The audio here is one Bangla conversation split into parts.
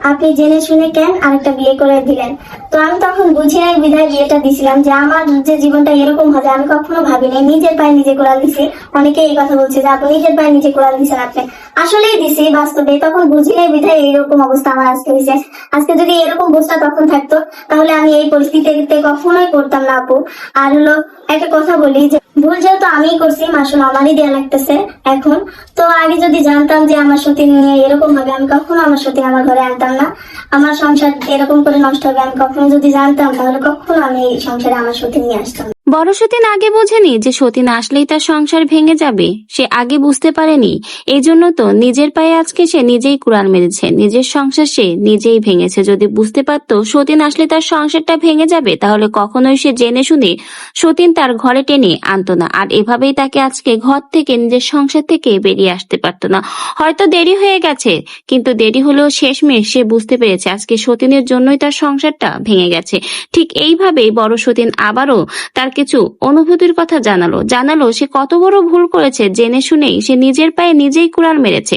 আপনি জেনে শুনে কেন আরেকটা বিয়ে করে দিলেন? তো আমি তখন বুঝি নাই বিধায় বিয়েটা দিছিলাম, যে আমার যে জীবনটা এরকম হবে আমি কখনো ভাবিনি। নিজের পায়ে নিজে কোড়াল দিছি। অনেকে এই কথা বলছে যে আপনি নিজের পায়ে নিজে কোড়াল দিছেন। আপনি আসলেই দিছি বাস্তবে, তখন বুঝি নাই বিধায় এইরকম অবস্থা আমার আজকে হয়েছে। আজকে যদি এরকম অবস্থা তখন থাকতো তাহলে আমি এই পরিস্থিতিতে কখনোই করতাম না আপু। আর হলো, একটা কথা বলি যে ভুল যেহেতু আমিই করছি, মাসুল আমারই দেয়া লাগতেছে এখন। তো আগে যদি জানতাম যে আমার সতীন নিয়ে এরকম হবে, আমি কখনো আমার সতীন আমার ঘরে আনতাম না। আমার সংসার এরকম করে নষ্ট হবে আমি কখনো যদি জানতাম, তাহলে কখনো আমি এই সংসারে আমার সতীন নিয়ে আসতাম না। বড় সতীন আগে বোঝেনি যে সতীন আসলেই তার সংসার ভেঙে যাবে। সে আগে বুঝতে পারেনি। এই জন্য তো নিজের পায়ে আজকে সে নিজেই কুড়াল মেরেছে। নিজের সংসার সে নিজেই ভেঙেছে। যদি বুঝতে পারতো সতীন আসলে তার সংসারটা ভেঙে যাবে, তাহলে কখনোই সে জেনে শুনে সতীন তার ঘরে টেনে আনতো না। আর এভাবেই তাকে আজকে ঘর থেকে, নিজের সংসার থেকে বেরিয়ে আসতে পারতো না। হয়তো দেরি হয়ে গেছে, কিন্তু দেরি হলেও শেষমেশ সে বুঝতে পেরেছে আজকে সতীনের জন্যই তার সংসারটা ভেঙে গেছে। ঠিক এইভাবেই বড় সতীন আবারও তার কিছু অনুভূতির কথা জানালো সে কত বড় ভুল করেছে। জেনে শুনেই সে নিজের পায়ে নিজেই কুড়াল মেরেছে।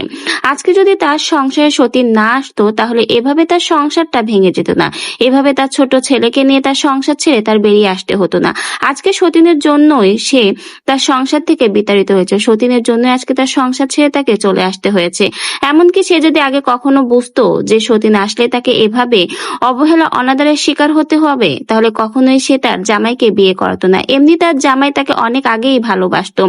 আজকে যদি তার সংসারে সতীন না আসতো, তাহলে এভাবে তার সংসারটা ভেঙে যেত না। এভাবে তার ছোট ছেলেকে নিয়ে তার সংসার ছেড়ে তার বেরিয়ে আসতে হতো না। আজকে সতীনের জন্যই সে তার সংসার থেকে বিতাড়িত হয়েছে। সতীনের জন্য আজকে তার সংসার ছেড়ে তাকে চলে আসতে হয়েছে। এমনকি সে যদি আগে কখনো বুঝতো যে সতীন আসলে তাকে এভাবে অবহেলা অনাদরের শিকার হতে হবে, তাহলে কখনোই সে তার জামাইকে বিয়ে করাতো না। এমনি তার জামাই তাকে অনেক আগেই ভালোবাসতো।